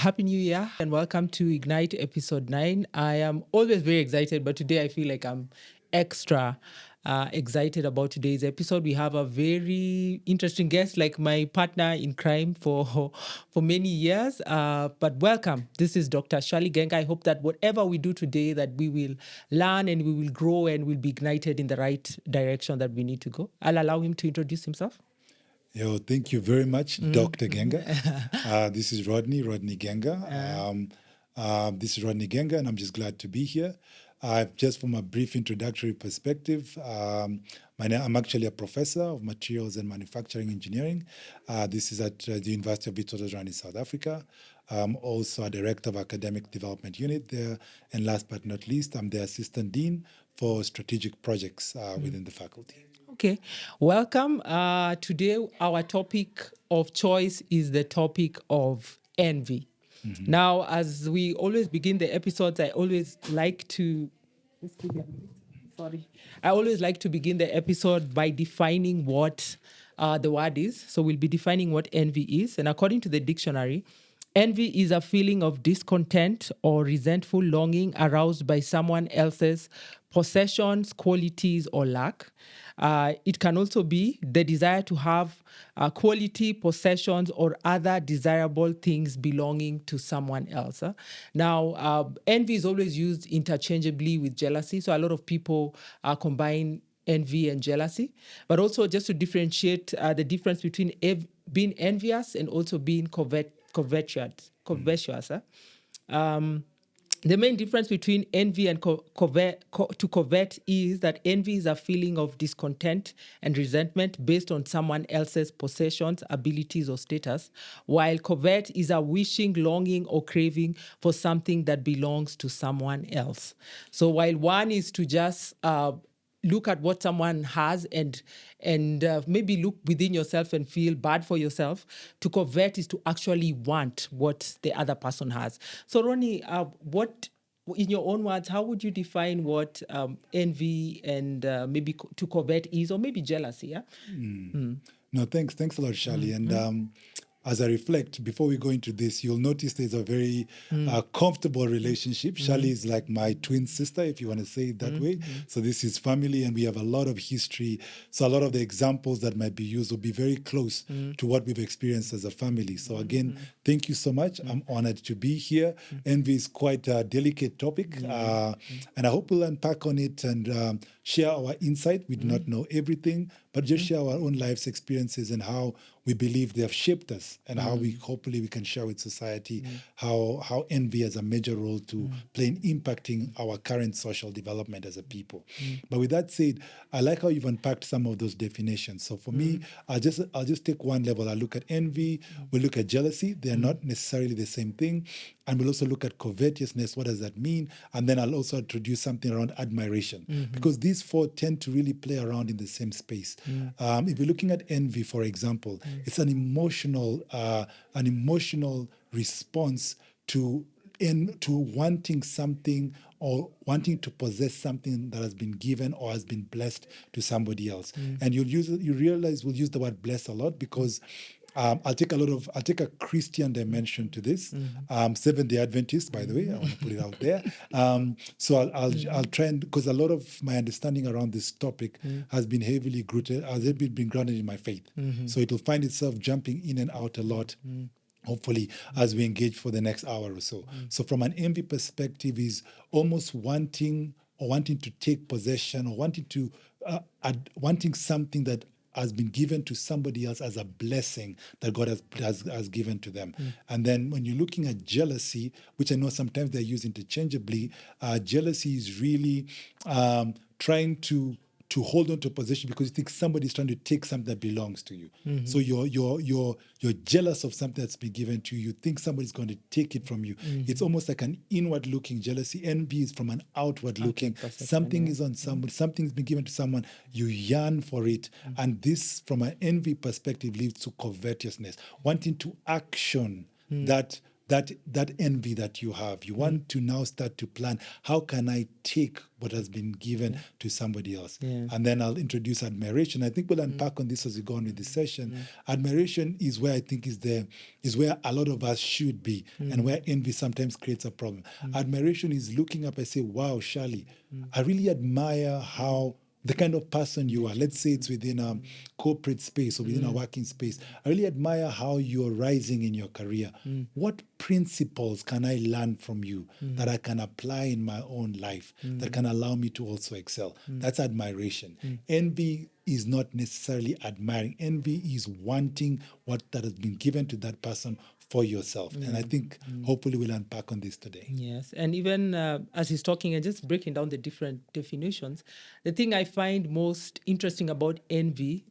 Happy New Year and welcome to Ignite episode 9. I am always very excited, but today I feel like I'm extra excited about today's episode. We have a very interesting guest, like my partner in crime for many years. But welcome. This is Dr. Shirley Genga. I hope that whatever we do today, that we will learn and we will grow and we'll be ignited in the right direction that we need to go. I'll allow him to introduce himself. Thank you very much, Dr. Genga. This is Rodney Genga. This is Rodney Genga, and I'm just glad to be here. Just from a brief introductory perspective, I'm actually a professor of materials and manufacturing engineering. This is at the University of Witwatersrand in South Africa. I'm also a director of academic development unit there. And last but not least, I'm the assistant dean for strategic projects within the faculty. Okay, welcome. Today, our topic of choice is the topic of envy. Mm-hmm. Now, as we always begin the episodes, I always like to begin the episode by defining what the word is. So we'll be defining what envy is. And according to the dictionary, envy is a feeling of discontent or resentful longing aroused by someone else's possessions, qualities, or lack. It can also be the desire to have quality, possessions, or other desirable things belonging to someone else. Now, envy is always used interchangeably with jealousy. So a lot of people combine envy and jealousy. But also just to differentiate the difference between being envious and also being covetous. The main difference between envy and to covet is that envy is a feeling of discontent and resentment based on someone else's possessions, abilities, or status, while covet is a wishing, longing, or craving for something that belongs to someone else. So while one is to just look at what someone has and maybe look within yourself and feel bad for yourself, to covet is to actually want what the other person has. So Ronnie, what, in your own words, how would you define what envy and maybe to covet is, or maybe jealousy? Yeah. No, thanks a lot, Shirley. And as I reflect, before we go into this, you'll notice there's a very comfortable relationship. Shirley is like my twin sister, if you want to say it that way. So this is family, and we have a lot of history. So a lot of the examples that might be used will be very close to what we've experienced as a family. So again, thank you so much. I'm honored to be here. Envy is quite a delicate topic, and I hope we'll unpack on it and share our insight. We do not know everything, but just share our own life's experiences and how we believe they have shaped us, and how we hopefully we can share with society how envy has a major role to play in impacting our current social development as a people. But with that said, I like how you've unpacked some of those definitions. So for me, I'll just take one level. I look at envy, we look at jealousy. They are not necessarily the same thing. And we'll also look at covetousness. What does that mean? And then I'll also introduce something around admiration, because these four tend to really play around in the same space. If you're looking at envy, for example, it's an emotional response to wanting something or wanting to possess something that has been given or has been blessed to somebody else. And you realize we'll use the word bless a lot because I'll take a Christian dimension to this. Seventh-day Adventist, by the way, I want to put it out there. So I'll try, and because a lot of my understanding around this topic has been heavily been grounded in my faith. So it will find itself jumping in and out a lot. Hopefully, as we engage for the next hour or so. So from an envy perspective, is almost wanting to take possession, or wanting something that has been given to somebody else as a blessing that God has given to them. And then when you're looking at jealousy, which I know sometimes they're used interchangeably, jealousy is really trying to hold on to a possession because you think somebody's trying to take something that belongs to you. So you're jealous of something that's been given to you. You think somebody's going to take it from you. It's almost like an inward-looking jealousy. Envy is from an outward-looking. Something is on somebody. Something's been given to someone. You yearn for it. And this, from an envy perspective, leads to covetousness, wanting to action that that envy that you have. You want to now start to plan, how can I take what has been given to somebody else? Yeah. And then I'll introduce admiration. I think we'll unpack on this as we go on with this session. Admiration is where I think is where a lot of us should be, and where envy sometimes creates a problem. Admiration is looking up and say, wow, Shirley, I really admire how the kind of person you are. Let's say it's within a corporate space or within a working space. I really admire how you're rising in your career. What principles can I learn from you that I can apply in my own life that can allow me to also excel? That's admiration. Envy is not necessarily admiring. Envy is wanting what that has been given to that person for yourself. And I think hopefully we'll unpack on this today. Yes, and even as he's talking and just breaking down the different definitions, the thing I find most interesting about envy,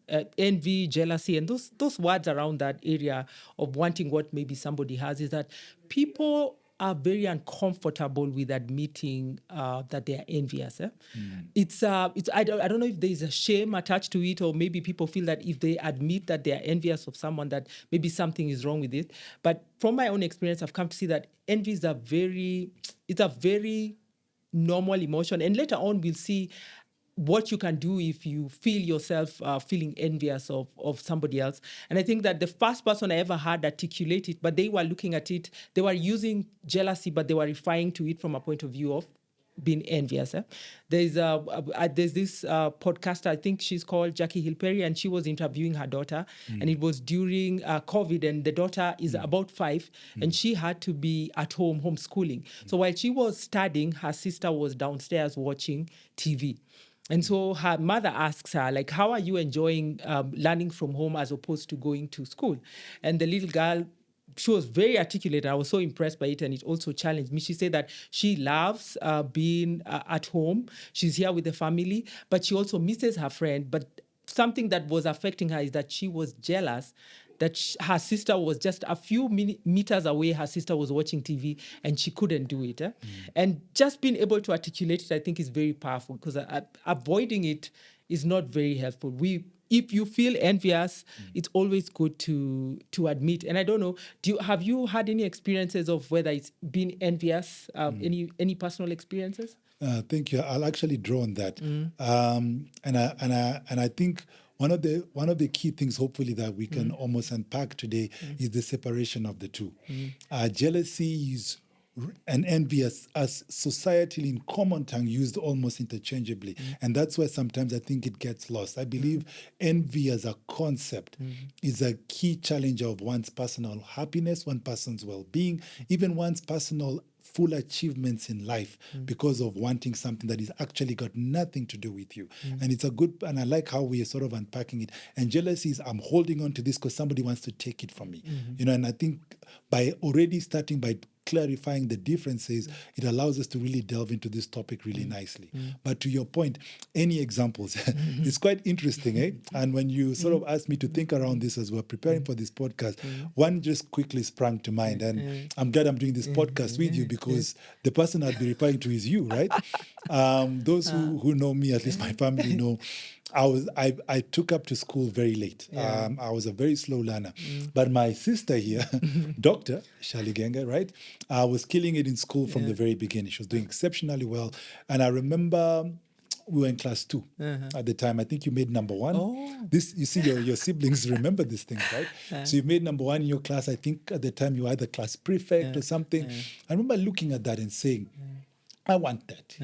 jealousy, and those words around that area of wanting what maybe somebody has, is that people are very uncomfortable with admitting that they are envious. It's I don't know if there is a shame attached to it, or maybe people feel that if they admit that they are envious of someone, that maybe something is wrong with it. But from my own experience, I've come to see that envy is a very normal emotion, and later on we'll see what you can do if you feel yourself feeling envious of somebody else. And I think that the first person I ever heard articulate it, but they were looking at it, they were using jealousy, but they were referring to it from a point of view of being envious. There's this podcaster, I think she's called Jackie Hill Perry, and she was interviewing her daughter, and it was during COVID, and the daughter is about 5, and she had to be at home homeschooling. So while she was studying, her sister was downstairs watching TV. And so her mother asks her, like, how are you enjoying learning from home as opposed to going to school? And the little girl, she was very articulate. I was so impressed by it, and it also challenged me. She said that she loves being at home. She's here with the family, but she also misses her friend. But something that was affecting her is that she was jealous that her sister was just a few meters away. Her sister was watching TV and she couldn't do it. And just being able to articulate it, I think, is very powerful, because avoiding it is not very helpful. If you feel envious, it's always good to admit. And I don't know, have you had any experiences of whether it's been envious? Any personal experiences? Thank you. I'll actually draw on that, and I think one of the key things, hopefully, that we can almost unpack today is the separation of the two. Jealousy is and envy as societally in common tongue used almost interchangeably, and that's where sometimes I think it gets lost. I believe envy as a concept is a key challenge of one's personal happiness, one person's well-being, even one's personal full achievements in life because of wanting something that is actually got nothing to do with you. And it's and I like how we are sort of unpacking it. And jealousy is, I'm holding on to this because somebody wants to take it from me. And I think by already starting by clarifying the differences, it allows us to really delve into this topic really nicely. But to your point, any examples? It's quite interesting, eh? And when you sort of asked me to think around this as we're preparing for this podcast, one just quickly sprang to mind. And I'm glad I'm doing this podcast with you, because the person I'd be referring to is you, right? Those who know me, at least my family know, I took up to school very late. I was a very slow learner. But my sister here, Dr. Shirley Genga, right, was killing it in school from the very beginning. She was doing exceptionally well. And I remember we were in class 2 at the time. I think you made number 1. Oh. This, you see, your siblings remember these things, right? So you made number 1 in your class. I think at the time you were either class prefect or something. I remember looking at that and saying, I want that.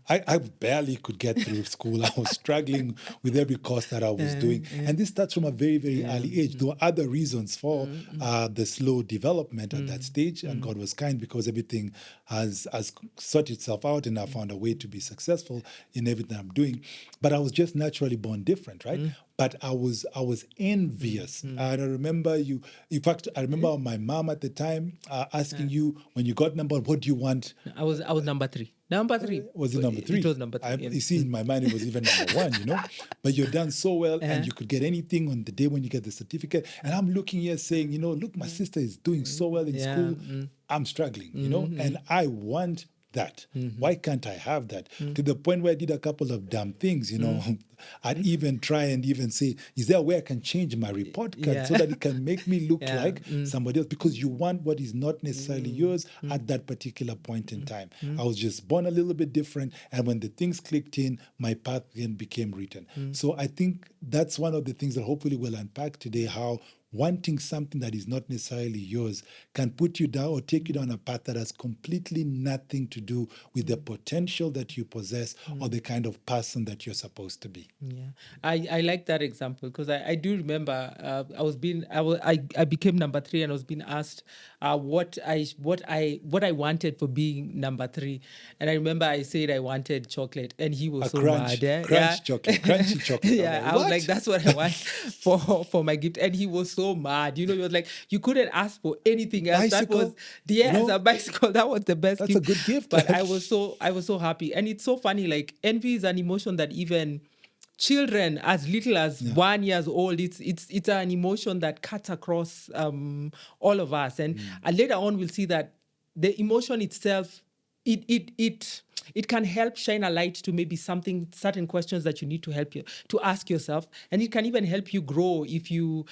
I barely could get through school. I was struggling with every course that I was doing. And this starts from a very, very early age. There were other reasons for the slow development at that stage. And God was kind, because everything has sorted itself out, and I found a way to be successful in everything I'm doing. But I was just naturally born different, right? But I was envious. And I remember in fact, I remember my mom at the time asking you, when you got number 1, what do you want? I was number 3. Number 3. Was it number 3? It was number 3. You see, in my mind, it was even number 1, But you're done so well, and you could get anything on the day when you get the certificate. And I'm looking here saying, look, my sister is doing so well in school. I'm struggling, and I want that? Why can't I have that? To the point where I did a couple of dumb things, I'd even try and even say, is there a way I can change my report card Yeah. so that it can make me look Yeah. like somebody else? Because you want what is not necessarily yours at that particular point in time. I was just born a little bit different, and when the things clicked in, my path then became written. So I think that's one of the things that hopefully we'll unpack today, how wanting something that is not necessarily yours can put you down or take you down a path that has completely nothing to do with the potential that you possess or the kind of person that you're supposed to be. Yeah, I like that example because I do remember I became number 3 and I was being asked what I wanted for being number 3, and I remember I said I wanted chocolate and he was A so crunch, mad. Yeah, crunchy chocolate. yeah. I was like, that's what I want for my gift, and he was so mad. He was like, you couldn't ask for anything else. Bicycle? That was a bicycle. That was the best That's gift. a good gift. But I was so happy, and it's so funny. Like envy is an emotion that even children as little as 1 year old, it's an emotion that cuts across all of us, and later on we'll see that the emotion itself, it can help shine a light to maybe certain questions that you need to help you to ask yourself, and it can even help you grow if you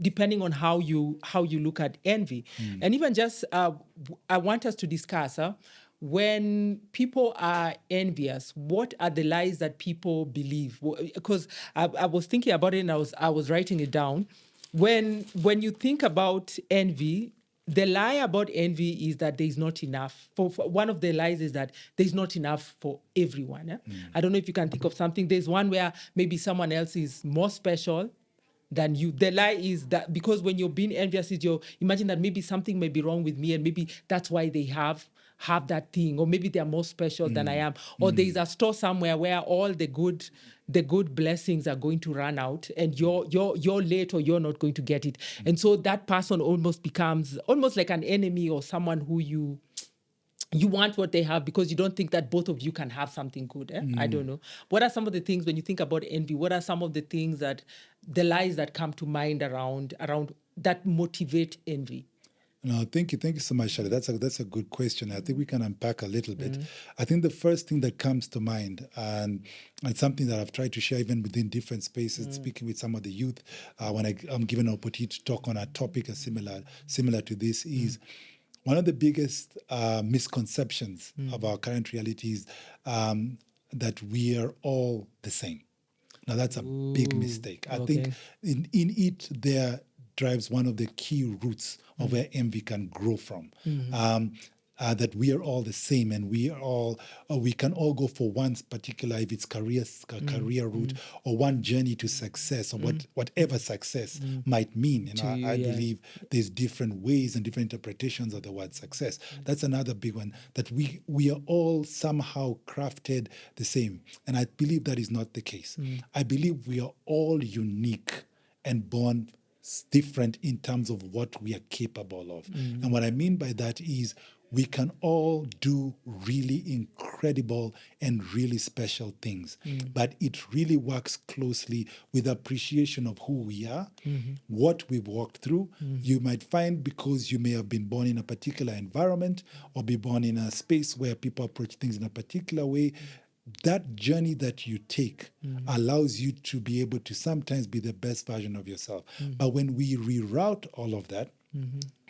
depending on how you look at envy. And even just I want us to discuss when people are envious, what are the lies that people believe? Because I was thinking about it and I was writing it down. When you think about envy, the lie about envy is that there's not enough. For one of the lies is that there's not enough for everyone. I don't know if you can think of something. There's one where maybe someone else is more special than you. The lie is that because when you're being envious, you imagine that maybe something may be wrong with me and maybe that's why they have that thing, or maybe they're more special than I am, or there's a store somewhere where all the good blessings are going to run out and you're late or you're not going to get it. And so that person almost becomes almost like an enemy or someone who you want what they have because you don't think that both of you can have something good. I don't know. What are some of the things when you think about envy? What are some of the things the lies that come to mind around that motivate envy? No, thank you so much, Shari. That's a good question. I think we can unpack a little bit. I think the first thing that comes to mind, and something that I've tried to share even within different spaces, speaking with some of the youth, when I'm given an opportunity to talk on a topic similar to this, is one of the biggest misconceptions of our current reality is that we are all the same. Now, that's a big mistake. I think in it there drives one of the key roots of where envy can grow from. That we are all the same, and we can all go for one particular, if it's career route or one journey to success, or whatever success might mean. I believe there's different ways and different interpretations of the word success. That's another big one, that we are all somehow crafted the same, and I believe that is not the case. I believe we are all unique and born different in terms of what we are capable of. And what I mean by that is we can all do really incredible and really special things. But it really works closely with appreciation of who we are, what we've walked through. You might find, because you may have been born in a particular environment or be born in a space where people approach things in a particular way, that journey that you take allows you to be able to sometimes be the best version of yourself. But when we reroute all of that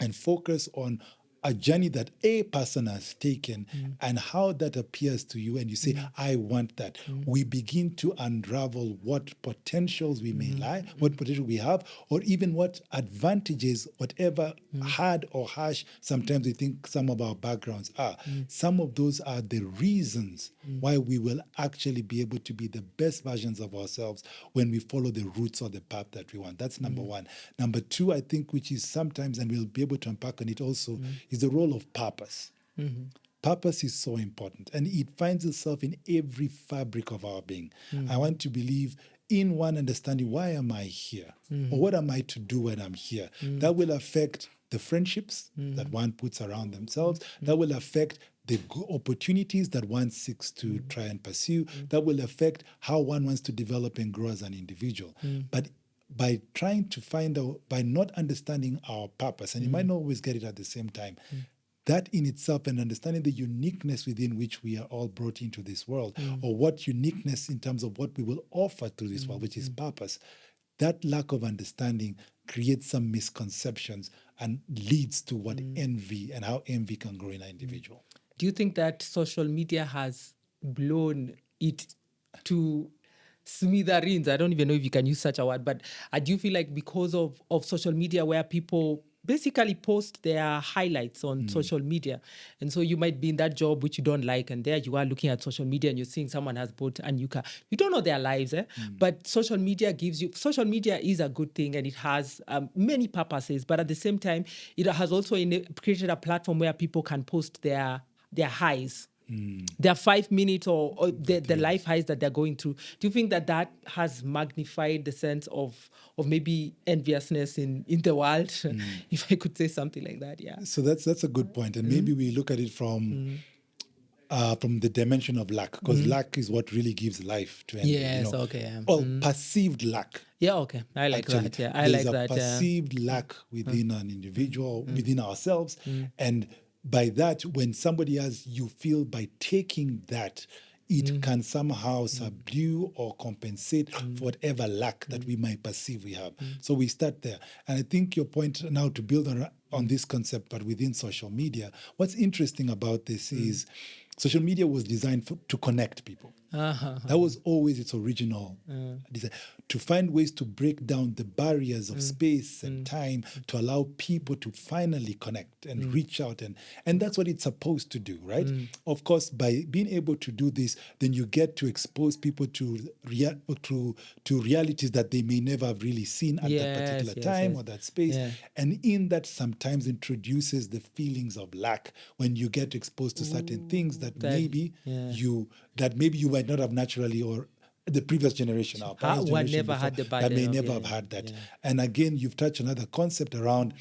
and focus on a journey that a person has taken and how that appears to you, and you say, I want that, we begin to unravel what potentials we may lie, what potential we have, or even what advantages, whatever hard or harsh sometimes we think some of our backgrounds are. Some of those are the reasons why we will actually be able to be the best versions of ourselves when we follow the roots or the path that we want. That's number one. Number two, I think, which is sometimes, and we'll be able to unpack on it also, is the role of purpose. Purpose is so important, and it finds itself in every fabric of our being. I want to believe in one understanding, why am I here? Or what am I to do when I'm here? That will affect the friendships that one puts around themselves. That will affect the opportunities that one seeks to try and pursue. That will affect how one wants to develop and grow as an individual. But by trying to find out, by not understanding our purpose, and you might not always get it at the same time, that in itself, and understanding the uniqueness within which we are all brought into this world, or what uniqueness in terms of what we will offer through this world, which is purpose, that lack of understanding creates some misconceptions and leads to what envy and how envy can grow in an individual. Do you think that social media has blown it to smithereens? I don't even know if you can use such a word, but I do feel like because of social media, where people basically post their highlights on social media, and so you might be in that job which you don't like, and there you are looking at social media and you're seeing someone has bought a new car. You don't know their lives, but social media is a good thing, and it has many purposes, but at the same time it has also created a platform where people can post their highs, their 5 minutes or the life highs that they're going through. Do you think that has magnified the sense of maybe enviousness in the world, if I could say something like that? Yeah. So that's a good point, and maybe we look at it from the dimension of lack, because lack is what really gives life to envy. Yes. Okay. Yeah. Well, perceived lack. Yeah. Okay. I like Actually, that. Yeah. I like that. There's a perceived lack within an individual, within ourselves, and by that, when somebody has, you feel by taking that, it can somehow subdue or compensate for whatever lack that we might perceive we have. So we start there. And I think your point now to build on this concept, but within social media, what's interesting about this is social media was designed to connect people. That was always its original design, to find ways to break down the barriers of space and time, to allow people to finally connect and reach out, and that's what it's supposed to do, right? Of course, by being able to do this, then you get to expose people to realities that they may never have really seen at that particular time or that space, and in that sometimes introduces the feelings of lack when you get exposed to certain things that maybe you might not have naturally, or the previous generation, our parents' generation never had the burden that may of, never have had that. And again, you've touched another concept around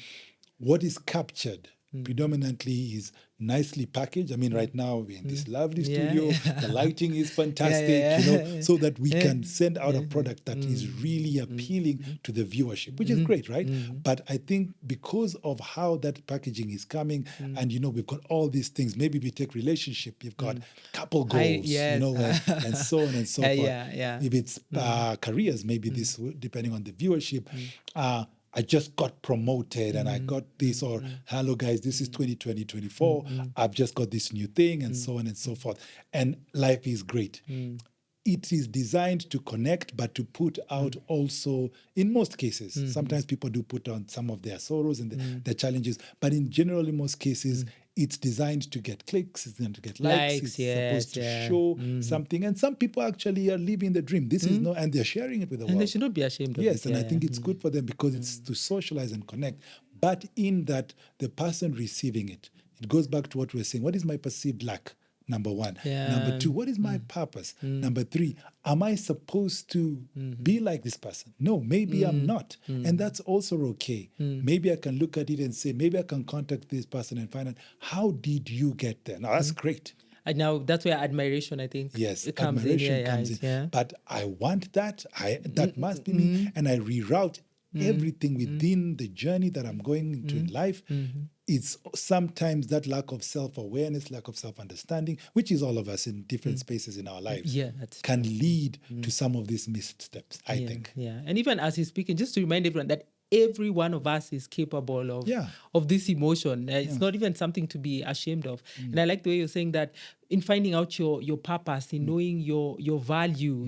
what is captured predominantly is nicely packaged. I mean, right now we're in this lovely studio. The lighting is fantastic, so that we can send out a product that is really appealing to the viewership, which is great, right? But I think because of how that packaging is coming, and we've got all these things. Maybe we take relationship, you've got couple goals, and so on and so forth. If it's careers, maybe this, depending on the viewership. I just got promoted and I got this, or hello guys, this is 2024. I've just got this new thing, and so on and so forth. And life is great. It is designed to connect, but to put out also, in most cases, sometimes people do put on some of their sorrows and their challenges, but in general, in most cases, it's designed to get clicks, it's designed to get likes, it's supposed to show something. And some people actually are living the dream. This is and they're sharing it with the world. And they should not be ashamed of it. Yes, and I think it's good for them because it's to socialize and connect. But in that, the person receiving it, it goes back to what we were saying. What is my perceived lack? Number one. Number two, what is my purpose? Number three, am I supposed to be like this person? No, maybe I'm not. And that's also okay. Maybe I can look at it and say, maybe I can contact this person and find out, how did you get there? Now, that's great. And now that's where admiration, I think, comes in. But I want that. That must be me. And I reroute everything within the journey that I'm going into in life. It's sometimes that lack of self-awareness, lack of self-understanding, which is all of us in different spaces in our lives, can lead to some of these missteps, I think. And even as he's speaking, just to remind everyone that every one of us is capable of this emotion. It's not even something to be ashamed of. And I like the way you're saying that in finding out your purpose, in knowing your value,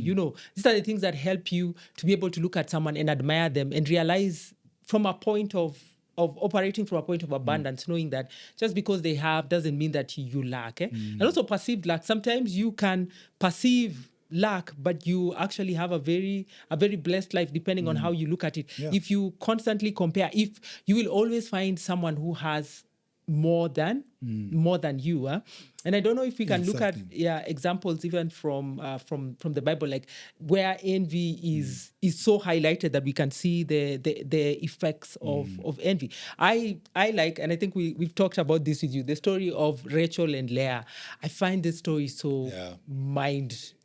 these are the things that help you to be able to look at someone and admire them and realize from a point of operating from a point of abundance, knowing that just because they have doesn't mean that you lack. And also perceived lack. Sometimes you can perceive lack, but you actually have a very blessed life, depending on how you look at it. If you constantly compare, if you will always find someone who has more than you. And I don't know if we can look at examples even from the Bible, like where envy is so highlighted that we can see the effects of envy. I like, and I think we've talked about this with you, the story of Rachel and Leah. I find this story so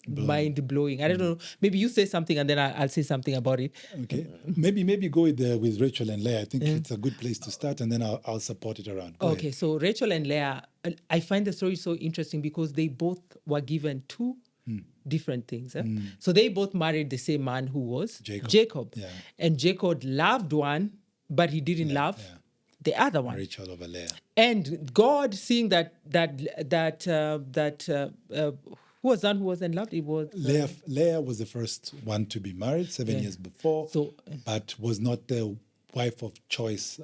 mind blowing. I don't know. Maybe you say something and then I'll say something about it. Okay, maybe go with Rachel and Leah. I think it's a good place to start, and then I'll support it around. Go Okay, ahead. so Rachel and Leah, I find the story so interesting because they both were given two different things. So they both married the same man who was Jacob. Yeah. And Jacob loved one, but he didn't love the other one. Rachel over Leah. And God, seeing that who was that who was in love? It was Leah was the first one to be married 7 years before, but was not the wife of choice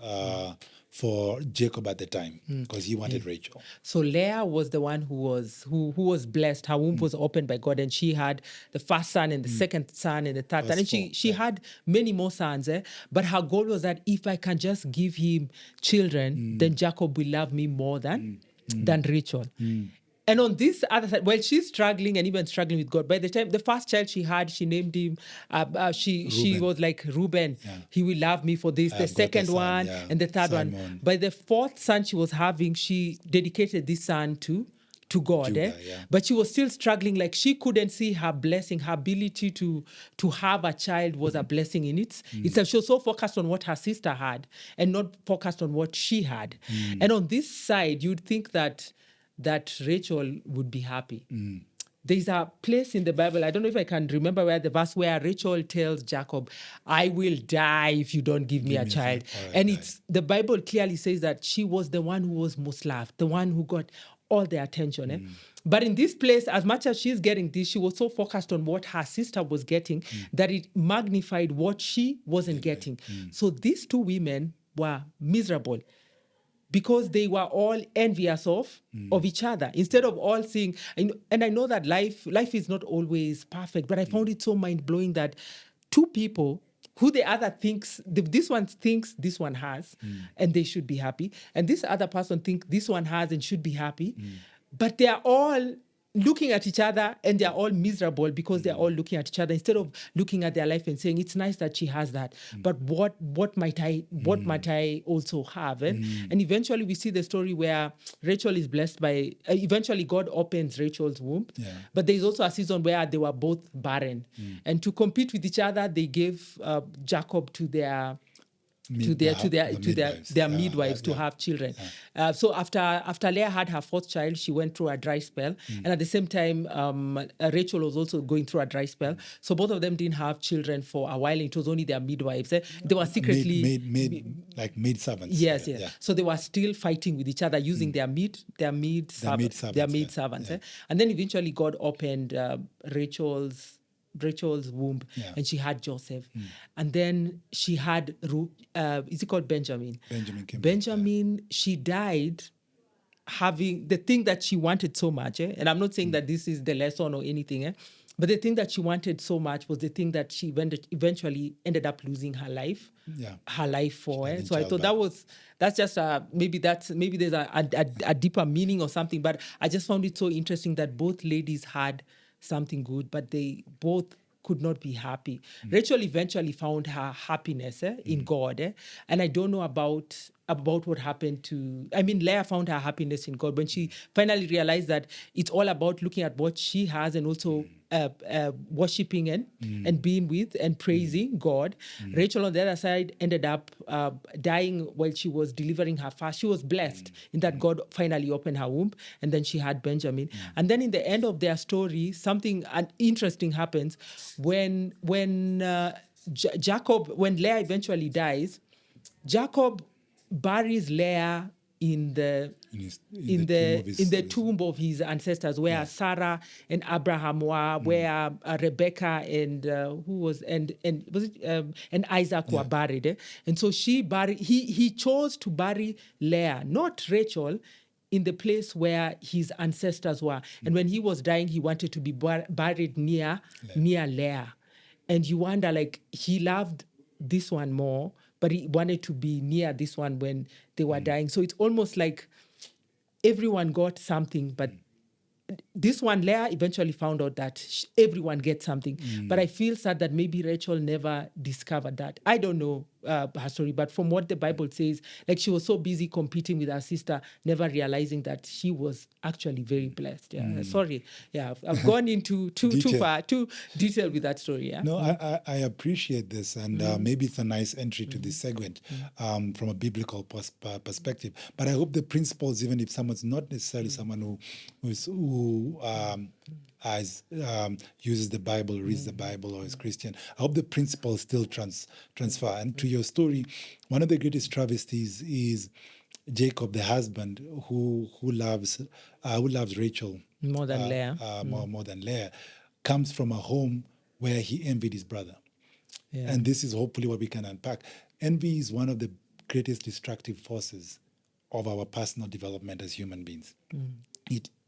for Jacob at the time because he wanted Rachel. So Leah was the one who was blessed. Her womb was opened by God, and she had the first son and the second son and the third son. And she had many more sons. But her goal was that if I can just give him children, then Jacob will love me more than Rachel. And on this other side, while she's struggling and even struggling with God, by the time the first child she had, she named him, she was like, Reuben, he will love me for this. The second one and the third one. By the fourth son she was having, she dedicated this son to God. Judah, But she was still struggling, like she couldn't see her blessing, her ability to have a child was a blessing in it. She was so focused on what her sister had and not focused on what she had. And on this side, you'd think that Rachel would be happy. There's a place in the Bible, I don't know if I can remember where the verse where Rachel tells Jacob, I will die if you don't give me a child. And the Bible clearly says that she was the one who was most loved, the one who got all the attention. But in this place, as much as she's getting this, she was so focused on what her sister was getting that it magnified what she wasn't getting. So these two women were miserable, because they were all envious of each other, instead of all seeing. And I know that life is not always perfect, but I found it so mind-blowing that two people who the other thinks, this one thinks this one has, and they should be happy, and this other person thinks this one has and should be happy, but they are all looking at each other and they're all miserable because they're all looking at each other instead of looking at their life and saying, it's nice that she has that, but what might I also have? And eventually we see the story where Rachel is blessed by, eventually God opens Rachel's womb, but there's also a season where they were both barren, and to compete with each other, they gave Jacob to their midwives to have children. So after Leah had her fourth child, she went through a dry spell, and at the same time, Rachel was also going through a dry spell. So both of them didn't have children for a while. It was only their midwives. They were secretly maid servants. Yes. So they were still fighting with each other using their maid servants. And then eventually God opened Rachel's womb, and she had Joseph, and then she had is it called Benjamin? Benjamin. She died having the thing that she wanted so much, and I'm not saying that this is the lesson or anything, but the thing that she wanted so much was the thing that she eventually ended up losing her life for. So I thought that's just maybe there's a deeper meaning or something, but I just found it so interesting that both ladies had something good, but they both could not be happy. Rachel eventually found her happiness in God, and I don't know about what happened to. I mean, Leah found her happiness in God when she finally realized that it's all about looking at what she has and also worshiping and being with and praising God. Rachel, on the other side, ended up dying while she was delivering her first. She was blessed in that God finally opened her womb, and then she had Benjamin. And then in the end of their story, something interesting happens when Jacob, when Leah eventually dies, Jacob buries Leah in the tomb of his ancestors, where Sarah and Abraham were, where Rebecca and Isaac were buried. And so he chose to bury Leah, not Rachel, in the place where his ancestors were. And when he was dying, he wanted to be buried near Leah. And you wonder, like, he loved this one more, but he wanted to be near this one when they were dying. So it's almost like everyone got something, but this one, Leah eventually found out that everyone gets something. But I feel sad that maybe Rachel never discovered that. I don't know her story, but from what the Bible says, like she was so busy competing with her sister, never realizing that she was actually very blessed. Yeah, sorry. Yeah, I've gone into too detailed with that story. Yeah. No, I appreciate this, and maybe it's a nice entry to this segment from a biblical perspective. But I hope the principles, even if someone's not necessarily someone who uses the Bible, reads the Bible, or is Christian, I hope the principles still transfer. And to your story, one of the greatest travesties is Jacob, the husband, who loves Rachel More than Leah. more than Leah, comes from a home where he envied his brother. Yeah. And this is hopefully what we can unpack. Envy is one of the greatest destructive forces of our personal development as human beings.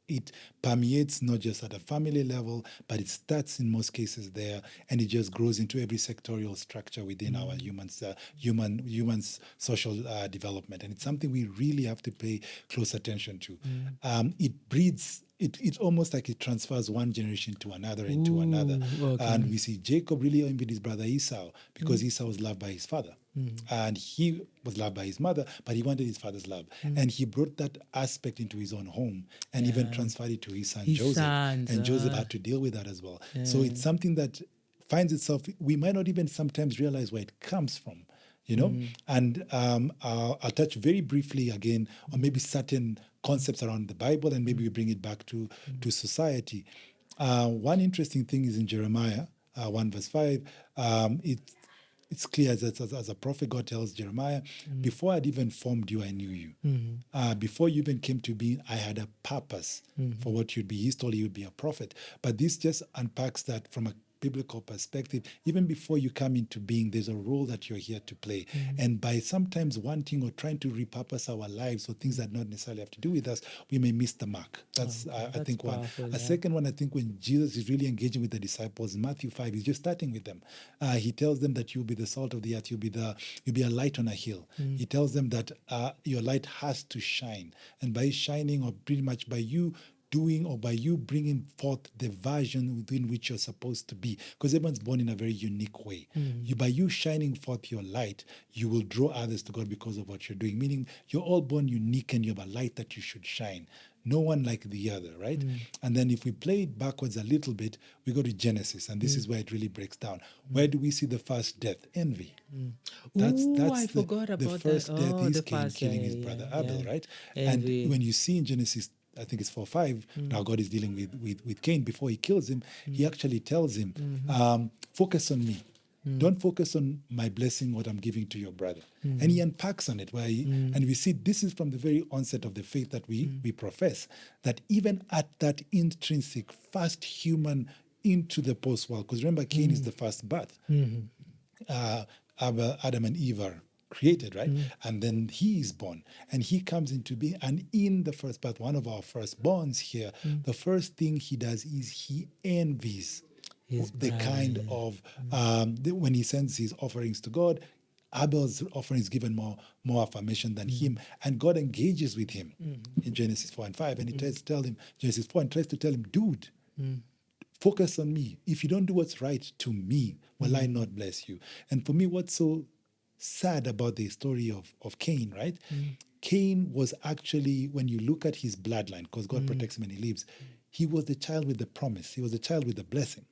It permeates not just at a family level, but it starts in most cases there, and it just grows into every sectorial structure within our humans' social development. And it's something we really have to pay close attention to. It breeds. It's almost like it transfers one generation to another and to another. Okay. And we see Jacob really envied his brother Esau because Esau was loved by his father. And he was loved by his mother, but he wanted his father's love. And he brought that aspect into his own home and even transferred it to his son Joseph. And Joseph had to deal with that as well. So it's something that finds itself, we might not even sometimes realize where it comes from. And I'll touch very briefly again on maybe certain concepts around the Bible, and maybe we bring it back to society. One interesting thing is in Jeremiah 1 verse 5. It's clear as a prophet, God tells Jeremiah, before I'd even formed you, I knew you. Before you even came to be, I had a purpose for what you'd be. He's told you would be a prophet. But this just unpacks that from a biblical perspective. Even before you come into being, there's a role that you're here to play. And by sometimes wanting or trying to repurpose our lives for things that not necessarily have to do with us, we may miss the mark. That's I think powerful, one. A second one, I think when Jesus is really engaging with the disciples in Matthew 5, he's just starting with them. He tells them that you'll be the salt of the earth, you'll be a light on a hill. He tells them that your light has to shine. And by shining, or pretty much by you doing, or by you bringing forth the version within which you're supposed to be, because everyone's born in a very unique way. By you shining forth your light, you will draw others to God because of what you're doing, meaning you're all born unique and you have a light that you should shine. No one like the other, right? And then if we play it backwards a little bit, we go to Genesis, and this is where it really breaks down. Where do we see the first death? Envy. I forgot about the first that. death is the Cain first, killing his brother Abel, right? Envy. And when you see in Genesis, I think it's 4:5. Now God is dealing with Cain before he kills him. He actually tells him, focus on me. Don't focus on my blessing, what I'm giving to your brother. And he unpacks on it. And we see this is from the very onset of the faith that we profess, that even at that intrinsic first human into the post world, because remember, Cain is the first birth. Adam and Eve are created, right? And then he is born, and he comes into being. And in the first birth, one of our firstborns here, the first thing he does is he envies the kind of when he sends his offerings to God. Abel's offering is given more affirmation than him, and God engages with him in Genesis 4 and 5, and he tries to tell him, Genesis 4, and tries to tell him, dude, focus on me. If you don't do what's right to me, will I not bless you? And for me, what's so sad about the story of Cain, right? Cain was actually, when you look at his bloodline, because God protects him and he lives, he was the child with the promise. He was the child with the blessing.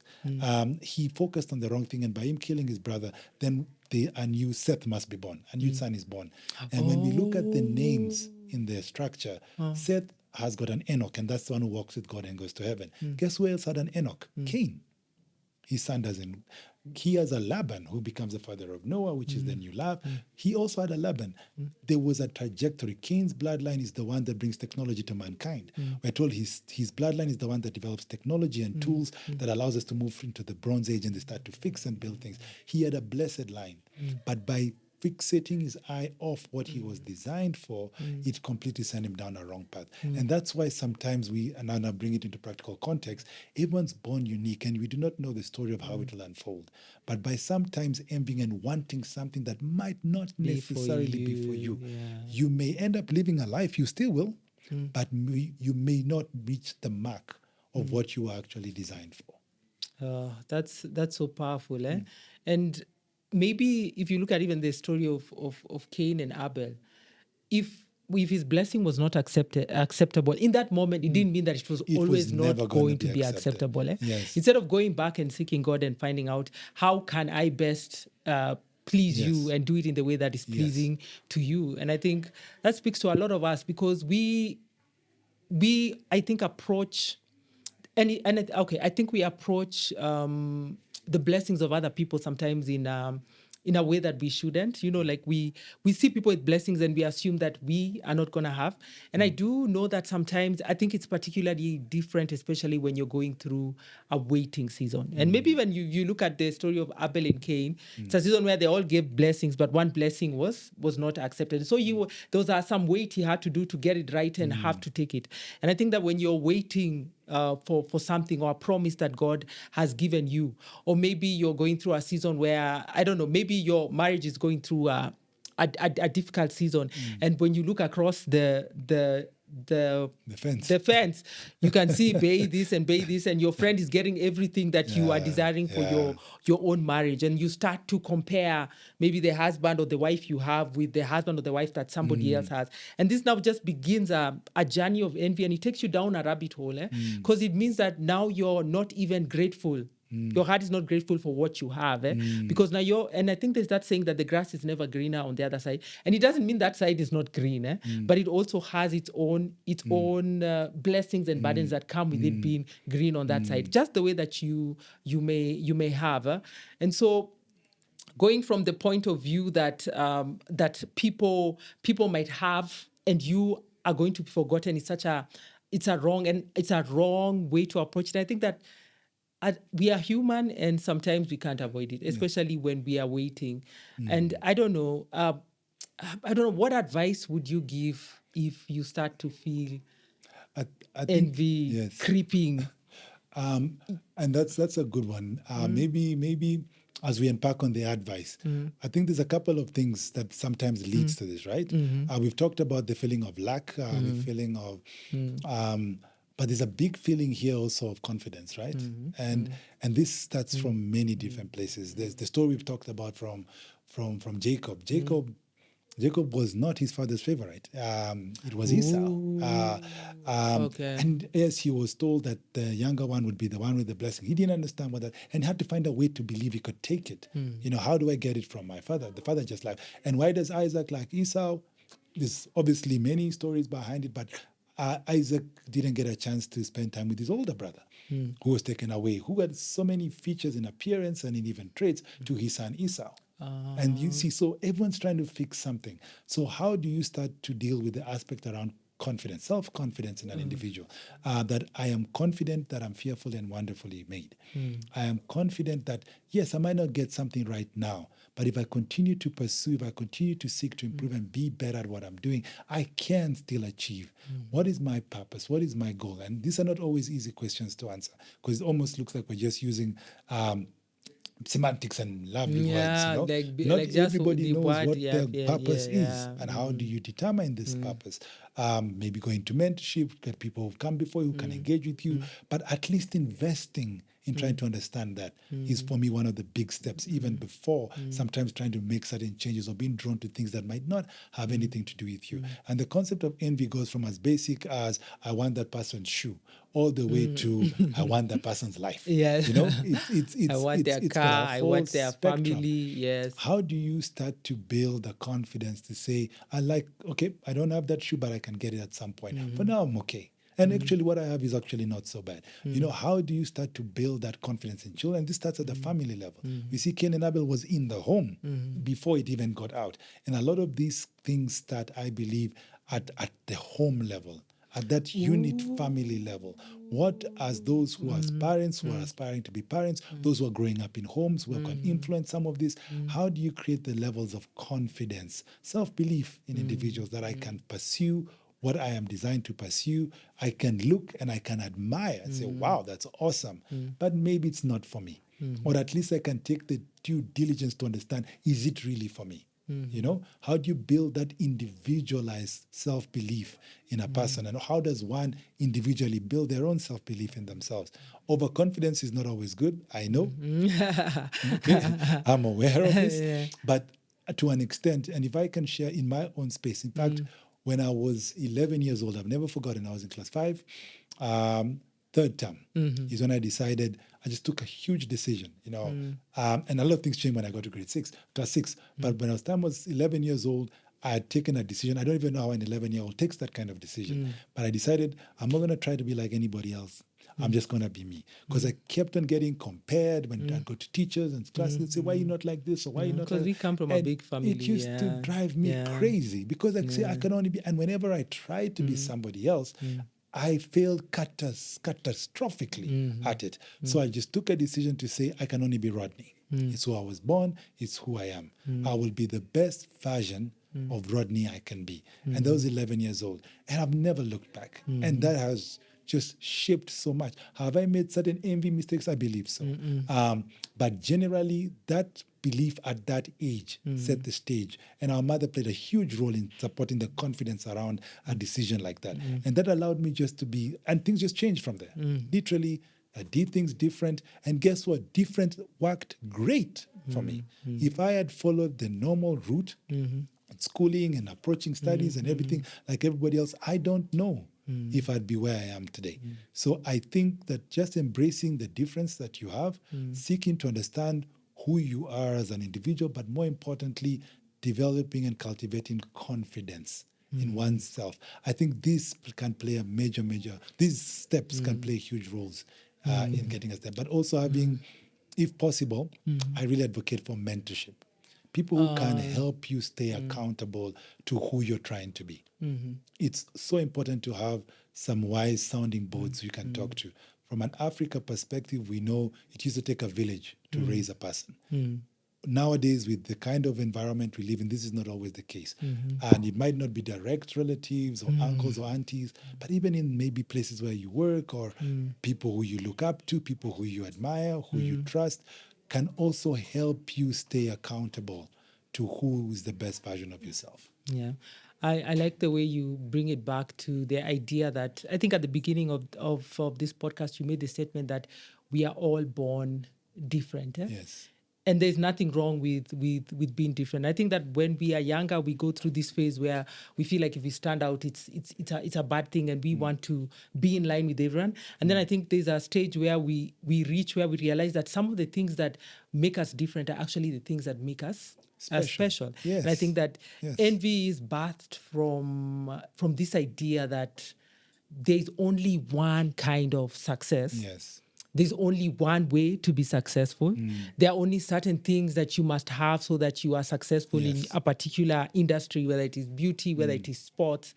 He focused on the wrong thing, and by him killing his brother, then a new Seth must be born. A new son is born. And when we look at the names in the structure, Seth has got an Enoch, and that's the one who walks with God and goes to heaven. Guess who else had an Enoch? Cain. His son doesn't. He has a Laban who becomes the father of Noah, which is the new Lab. He also had a Laban. There was a trajectory. Cain's bloodline is the one that brings technology to mankind. We're told his bloodline is the one that develops technology and tools that allows us to move into the Bronze Age, and they start to fix and build things. He had a blessed line. But by fixating his eye off what he was designed for, it completely sent him down a wrong path. And that's why sometimes and I'll bring it into practical context, everyone's born unique, and we do not know the story of how it will unfold. But by sometimes envying and wanting something that might not necessarily be for you, you may end up living a life, you still will, but you may not reach the mark of what you are actually designed for. That's so powerful, eh? And maybe if you look at even the story of Cain and Abel, if his blessing was not acceptable in that moment, it didn't mean that it was It was always never not gonna going be to be accepted. acceptable. Eh? Yes. Instead of going back and seeking God and finding out how can I best please Yes. you and do it in the way that is pleasing to you. And I think that speaks to a lot of us, because we I think approach I think we approach the blessings of other people sometimes in a way that we shouldn't. Like we see people with blessings and we assume that we are not going to have. And I do know that sometimes I think it's particularly different, especially when you're going through a waiting season. And maybe when you look at the story of Abel and Cain, it's a season where they all gave blessings, but one blessing was not accepted. So those are some wait he had to do to get it right and have to take it. And I think that when you're waiting for something or a promise that God has given you, or maybe you're going through a season where, I don't know, maybe your marriage is going through a difficult season, and when you look across the fence, you can see bay this, and your friend is getting everything that you are desiring for your own marriage, and you start to compare maybe the husband or the wife you have with the husband or the wife that somebody else has, and this now just begins a journey of envy, and it takes you down a rabbit hole, because it means that now you're not even grateful. Your heart is not grateful for what you have, because now and I think there's that saying that the grass is never greener on the other side, and it doesn't mean that side is not green, but it also has its own blessings and burdens that come with it being green on that side, just the way that you may have, and so going from the point of view that that people might have and you are going to be forgotten, it's a wrong way to approach it. I think that we are human and sometimes we can't avoid it, especially when we are waiting. And I don't know what advice would you give if you start to feel I think, envy creeping? And that's a good one. Maybe as we unpack on the advice, I think there's a couple of things that sometimes leads to this, right? We've talked about the feeling of lack, the feeling of, but there's a big feeling here also of confidence, right? And this starts from many different places. There's the story we've talked about from Jacob. Jacob was not his father's favorite. It was Esau. And yes, he was told that the younger one would be the one with the blessing. He didn't understand what that, and had to find a way to believe he could take it. How do I get it from my father? The father just like, and why does Isaac like Esau? There's obviously many stories behind it, but Isaac didn't get a chance to spend time with his older brother, who was taken away, who had so many features in appearance and in even traits to his son Esau. And you see, so everyone's trying to fix something. So how do you start to deal with the aspect around confidence, self-confidence in an individual? That I am confident that I'm fearfully and wonderfully made. I am confident that, yes, I might not get something right now, but if I continue to pursue, if I continue to seek to improve and be better at what I'm doing, I can still achieve. What is my purpose? What is my goal? And these are not always easy questions to answer, because it almost looks like we're just using semantics and lovely words. Not everybody knows what their purpose is, and how do you determine this purpose. Maybe going to mentorship, get people who come before you, who can engage with you, but at least investing in trying to understand that is for me one of the big steps, even before sometimes trying to make certain changes or being drawn to things that might not have anything to do with you. And the concept of envy goes from as basic as I want that person's shoe all the way to I want that person's life. Yes. It's I want their car, I want their family. Yes. How do you start to build the confidence to say, okay, I don't have that shoe, but I can get it at some point. For now, I'm okay. And actually what I have is actually not so bad. How do you start to build that confidence in children? This starts at the family level. We see Cain and Abel was in the home before it even got out. And a lot of these things start, I believe, at the home level, at that unit family level. What, as those who are parents, who are aspiring to be parents, those who are growing up in homes, who can influence some of this, how do you create the levels of confidence, self-belief in individuals that I can pursue what I am designed to pursue? I can look and I can admire and say, wow, that's awesome. But maybe it's not for me. Or at least I can take the due diligence to understand, is it really for me? You know, how do you build that individualized self-belief in a person? And how does one individually build their own self-belief in themselves? Overconfidence is not always good. I know. Okay. I'm aware of this. Yeah. But to an extent, and if I can share in my own space, in fact, when I was 11 years old, I've never forgotten, I was in class 5, third term is when I decided, I just took a huge decision, you know, and a lot of things changed when I got to class 6. But when I was 11 years old, I had taken a decision. I don't even know how an 11-year-old takes that kind of decision. But I decided I'm not going to try to be like anybody else. I'm just going to be me. Because I kept on getting compared when I'd go to teachers and classes. They'd say, why are you not like this? Or why are you not like Because we come from a and big family. It used to drive me crazy because I say I can only be, and whenever I tried to be somebody else, I failed catastrophically at it. So I just took a decision to say, I can only be Rodney. It's who I was born. It's who I am. I will be the best version of Rodney I can be. And that was 11 years old. And I've never looked back. And that has just shaped so much. Have I made certain envy mistakes? I believe so. But generally, that belief at that age set the stage. And our mother played a huge role in supporting the confidence around a decision like that. And that allowed me just to be, and things just changed from there. Literally, I did things different. And guess what? Different worked great for me. If I had followed the normal route, schooling and approaching studies and everything like everybody else, I don't know if I'd be where I am today. So I think that just embracing the difference that you have, seeking to understand who you are as an individual, but more importantly, developing and cultivating confidence in oneself. I think this can play a major, these steps can play huge roles in getting us there. But also having, if possible, I really advocate for mentorship. People who can help you stay accountable to who you're trying to be. It's so important to have some wise sounding boards you can talk to. From an Africa perspective, we know it used to take a village to raise a person. Nowadays, with the kind of environment we live in, this is not always the case. And it might not be direct relatives or uncles or aunties, but even in maybe places where you work or people who you look up to, people who you admire, who you trust, can also help you stay accountable to who is the best version of yourself. Yeah. I like the way you bring it back to the idea that I think at the beginning of this podcast, you made the statement that we are all born different. Yes. And there's nothing wrong with being different. I think that when we are younger, we go through this phase where we feel like if we stand out, it's a bad thing, and we want to be in line with everyone. And then I think there's a stage where we reach where we realize that some of the things that make us different are actually the things that make us special. Yes. And I think that envy is birthed from this idea that there's only one kind of success. Yes. There's only one way to be successful. There are only certain things that you must have so that you are successful in a particular industry, whether it is beauty, whether it is sports.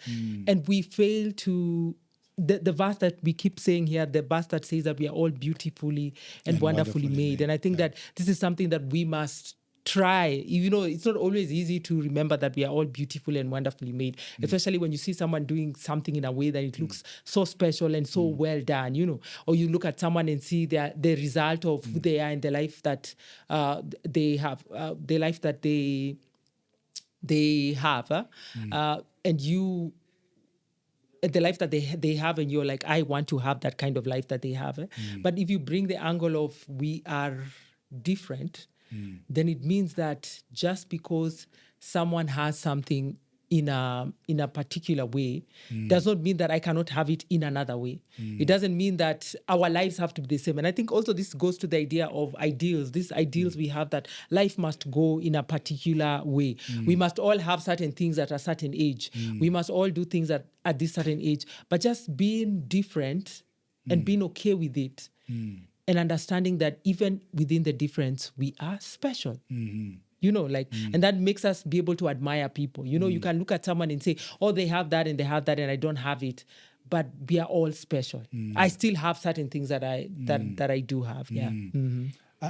And we fail to, the verse that we keep saying here, the verse that says that we are all beautifully and wonderfully made. And I think that this is something that we must try. You know, it's not always easy to remember that we are all beautiful and wonderfully made, especially when you see someone doing something in a way that it looks so special and so well done, you know, or you look at someone and see the result of who they are in the life that they have, the life that they have, and you, the life that they have, and you're like, I want to have that kind of life that they have. But if you bring the angle of we are different, then it means that just because someone has something in a particular way does not mean that I cannot have it in another way. It doesn't mean that our lives have to be the same. And I think also this goes to the idea of ideals. These ideals we have that life must go in a particular way. We must all have certain things at a certain age. We must all do things at this certain age. But just being different and being okay with it. And understanding that even within the difference, we are special. You know, like, and that makes us be able to admire people. You know, you can look at someone and say, oh, they have that and I don't have it. But we are all special. I still have certain things that I do have. Yeah.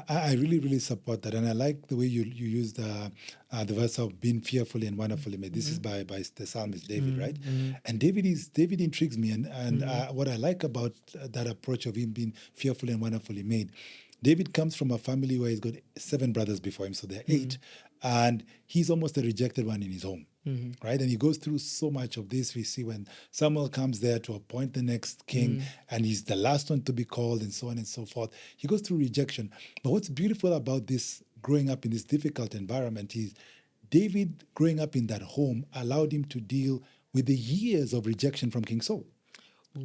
I really, really support that. And I like the way you use the verse of being fearfully and wonderfully made. This is by the psalmist David, right? And David intrigues me. And what I like about that approach of him being fearfully and wonderfully made, David comes from a family where he's got 7 brothers before him, so there are 8. And he's almost the rejected one in his home, right? And he goes through so much of this. We see when Samuel comes there to appoint the next king, and he's the last one to be called, and so on and so forth. He goes through rejection. But what's beautiful about this, growing up in this difficult environment, is David, growing up in that home, allowed him to deal with the years of rejection from King Saul.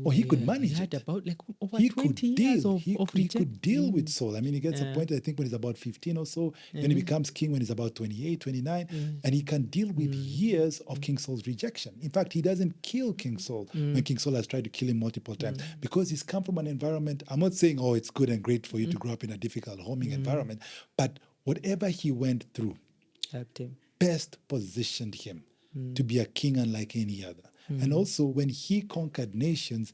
Or he could manage He had it. about like over He 20 could years deal. of He could deal with Saul. I mean, he gets appointed, I think, when he's about 15 or so. Then he becomes king when he's about 28, 29. And he can deal with years of King Saul's rejection. In fact, he doesn't kill King Saul when King Saul has tried to kill him multiple times, because he's come from an environment. I'm not saying, oh, it's good and great for you to grow up in a difficult homing environment, but whatever he went through helped him. best positioned him to be a king unlike any other. And also, when he conquered nations,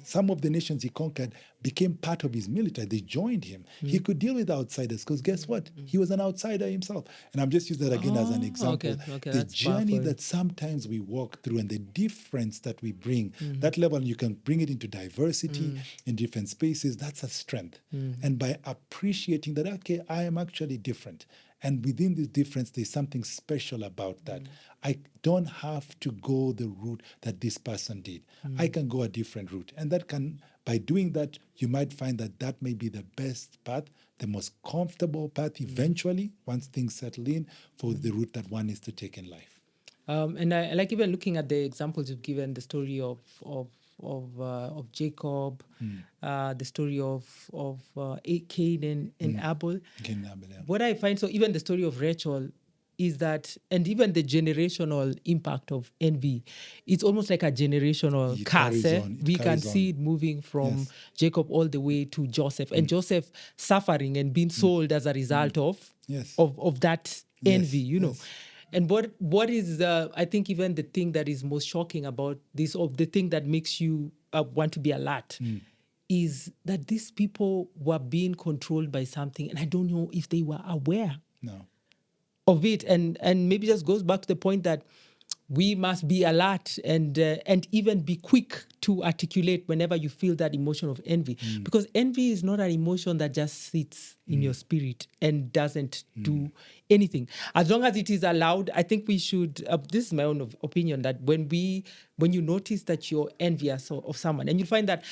some of the nations he conquered became part of his military. They joined him. He could deal with outsiders, because guess what? He was an outsider himself. And I'm just using that again as an example. Okay, the that's journey powerful. that sometimes we walk through and the difference that we bring, that level, and you can bring it into diversity in different spaces, that's a strength. And by appreciating that, okay, I am actually different. And within this difference, there's something special about that. I don't have to go the route that this person did. I can go a different route. And that can, by doing that, you might find that that may be the best path, the most comfortable path eventually, once things settle in, for the route that one needs to take in life. And I like even looking at the examples you've given, the story of Jacob, the story of Cain and Abel. Cain and Abel, yeah. What I find, so even the story of Rachel, is that, and even the generational impact of envy, it's almost like a generational It curse. carries on. It We can carries see on. it moving from Yes. Jacob all the way to Joseph, and Joseph suffering and being sold as a result Yes. of that envy, you know. Yes. And what is I think even the thing that is most shocking about this, or the thing that makes you want to be alert, is that these people were being controlled by something, and I don't know if they were aware No. of it, and maybe just goes back to the point that we must be alert and even be quick to articulate whenever you feel that emotion of envy, because envy is not an emotion that just sits in your spirit and doesn't do anything. As long as it is allowed, I think we should. This is my own opinion, that when you notice that you're envious of someone, and you find that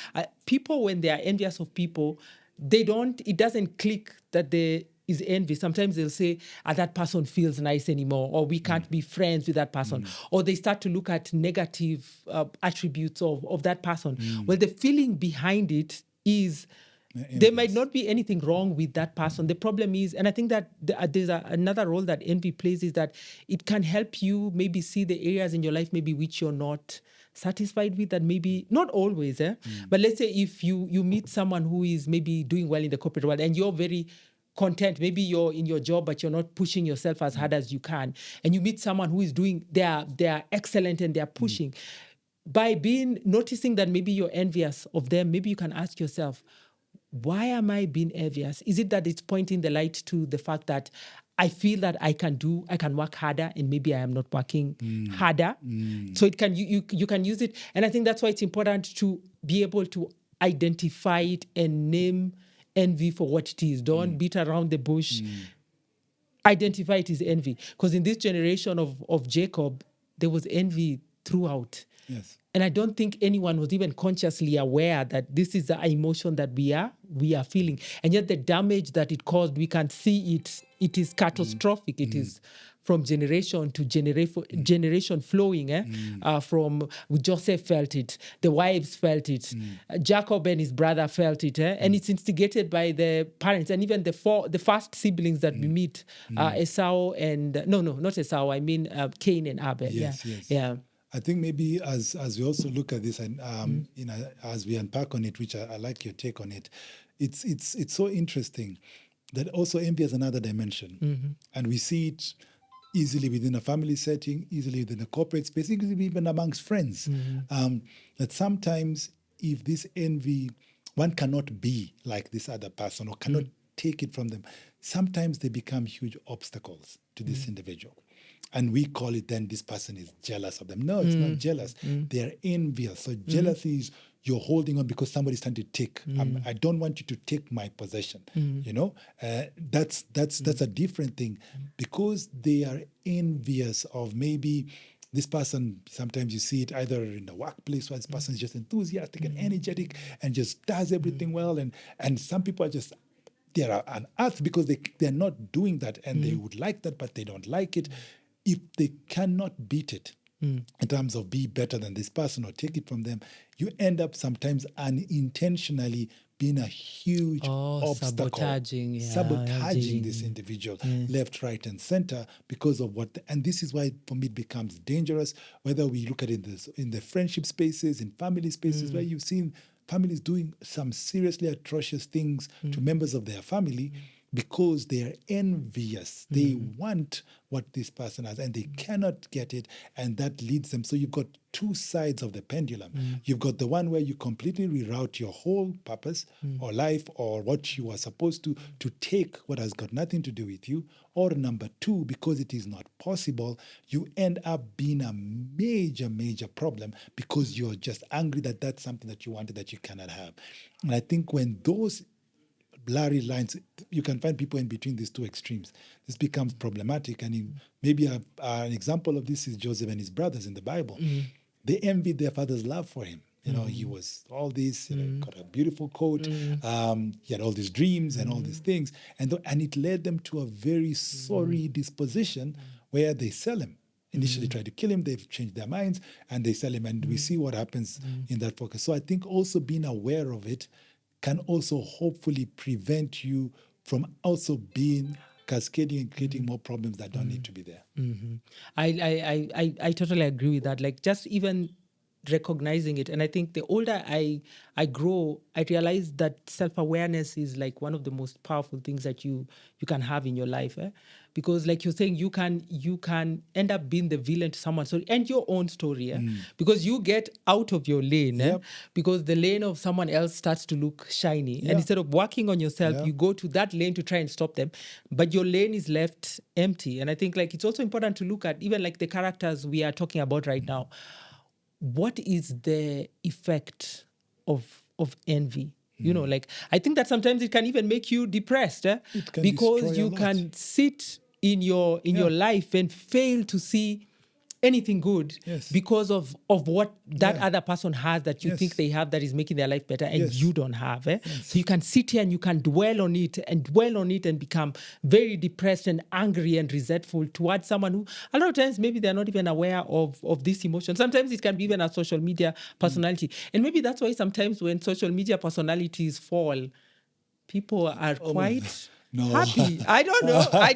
people, when they are envious of people, it doesn't click that they is envy. Sometimes they'll say, that person feels nice anymore, or we can't be friends with that person, or they start to look at negative attributes of that person. Well, the feeling behind it is there might not be anything wrong with that person. The problem is, and I think that there's another role that envy plays, is that it can help you maybe see the areas in your life maybe which you're not satisfied with, that maybe not always, but let's say if you meet someone who is maybe doing well in the corporate world, and you're very content, maybe you're in your job but you're not pushing yourself as hard as you can, and you meet someone who is doing, they are excellent and they're pushing, by noticing that maybe you're envious of them, maybe you can ask yourself, why am I being envious? Is it that it's pointing the light to the fact that I feel that I can work harder, and maybe I am not working harder? So it can you can use it, and I think that's why it's important to be able to identify it and name envy for what it is. Don't beat around the bush. Identify it as envy, because in this generation of Jacob, there was envy throughout. Yes. And I don't think anyone was even consciously aware that this is the emotion that we are feeling. And yet the damage that it caused, we can see it. It is catastrophic. It is from generation to generation flowing. From Joseph felt it, the wives felt it, Jacob and his brother felt it, and it's instigated by the parents, and even the first siblings that we meet, Esau and not Esau. I mean Cain and Abel. Yes. Yeah. I think maybe as we also look at this, and as we unpack on it, which I like your take on it, it's so interesting that also envy has another dimension, and we see it easily within a family setting, easily within a corporate space, even amongst friends. That sometimes, if this envy, one cannot be like this other person or cannot take it from them, sometimes they become huge obstacles to this individual. And we call it then, this person is jealous of them. No, it's not jealous. They are envious. So jealousy is you're holding on because somebody's trying to take. I don't want you to take my possession. You know, that's a different thing, because they are envious of maybe this person. Sometimes you see it either in the workplace where this person is just enthusiastic and energetic and just does everything well, and some people are just, they're unearthed because they're not doing that, and they would like that, but they don't like it. If they cannot beat it in terms of be better than this person or take it from them, you end up sometimes unintentionally being a huge obstacle, sabotaging this individual left, right, and center because of what. And this is why, for me, it becomes dangerous. Whether we look at it in the friendship spaces, in family spaces, where you've seen families doing some seriously atrocious things to members of their family because they are envious. They want what this person has and they cannot get it, and that leads them. So you've got two sides of the pendulum. You've got the one where you completely reroute your whole purpose or life or what you are supposed to take what has got nothing to do with you. Or number two, because it is not possible, you end up being a major problem because you're just angry that that's something that you wanted that you cannot have. And I think when those blurry lines, you can find people in between these two extremes, this becomes problematic. And maybe an example of this is Joseph and his brothers in the Bible. They envied their father's love for him. You know, he was all this, got a beautiful coat, he had all these dreams and all these things. And it led them to a very sorry disposition where they sell him. Initially tried to kill him, they've changed their minds, and they sell him. And we see what happens in that focus. So I think also being aware of it can also hopefully prevent you from also being cascading and creating more problems that don't need to be there. I totally agree with that. Like, just even recognizing it. And I think the older I grow, I realize that self-awareness is like one of the most powerful things that you can have in your life. Because like you're saying, you can end up being the villain to someone's story and your own story. Because you get out of your lane, because the lane of someone else starts to look shiny. And instead of working on yourself, you go to that lane to try and stop them. But your lane is left empty. And I think like it's also important to look at even like the characters we are talking about right now. What is the effect of envy? You know, like I think that sometimes it can even make you depressed, because you can sit in your life and fail to see anything good because of what that other person has that you think they have that is making their life better and you don't have. So you can sit here and you can dwell on it and become very depressed and angry and resentful towards someone who a lot of times maybe they're not even aware of this emotion. Sometimes it can be even a social media personality. And maybe that's why sometimes when social media personalities fall, people are quite... happy. I don't know. I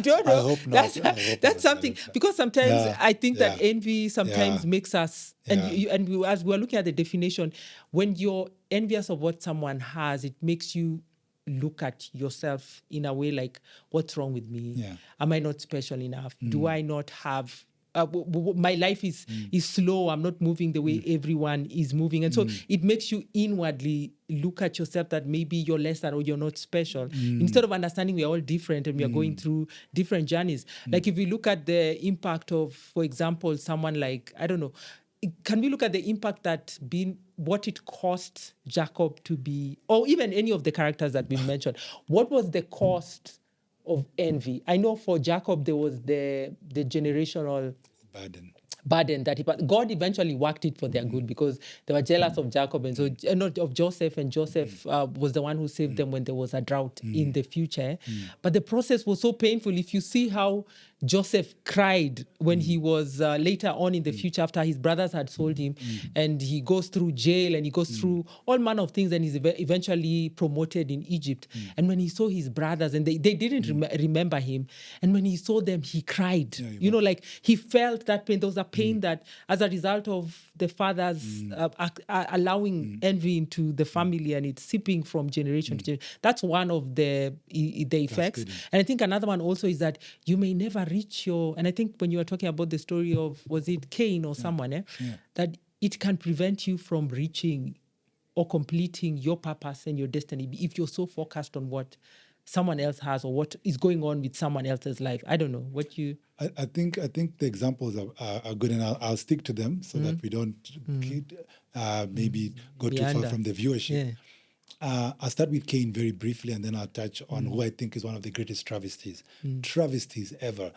don't know. I hope not. That's something, because sometimes I think that envy sometimes makes us, as we're looking at the definition, when you're envious of what someone has, it makes you look at yourself in a way like, what's wrong with me? Am I not special enough? Do I not have... my life is slow. I'm not moving the way everyone is moving. And so it makes you inwardly look at yourself that maybe you're less than or you're not special. Instead of understanding we're all different and we are going through different journeys. Like if we look at the impact of, for example, someone like, I don't know, can we look at the impact that what it cost Jacob to be, or even any of the characters that we mentioned? What was the cost of envy? I know for Jacob there was the generational burden that God eventually worked it for their good, because they were jealous of Jacob, and so not of Joseph, and Joseph was the one who saved them when there was a drought in the future. But the process was so painful. If you see how Joseph cried when he was later on in the future, after his brothers had sold him, and he goes through jail and he goes through all manner of things, and he's eventually promoted in Egypt. And when he saw his brothers, and they didn't remember him, and when he saw them, he cried. You know, like he felt that pain. There was a pain that, as a result of the fathers allowing envy into the family, and it's seeping from generation to generation. That's one of the effects. And I think another one also is that you may never reach your, and I think when you were talking about the story of, was it Cain or someone, that it can prevent you from reaching or completing your purpose and your destiny if you're so focused on what someone else has or what is going on with someone else's life. I don't know what you... I think the examples are good, and I'll stick to them so that we don't maybe go too far Meander. from the viewership. Yeah. I'll start with Cain very briefly, and then I'll touch on who I think is one of the greatest travesties ever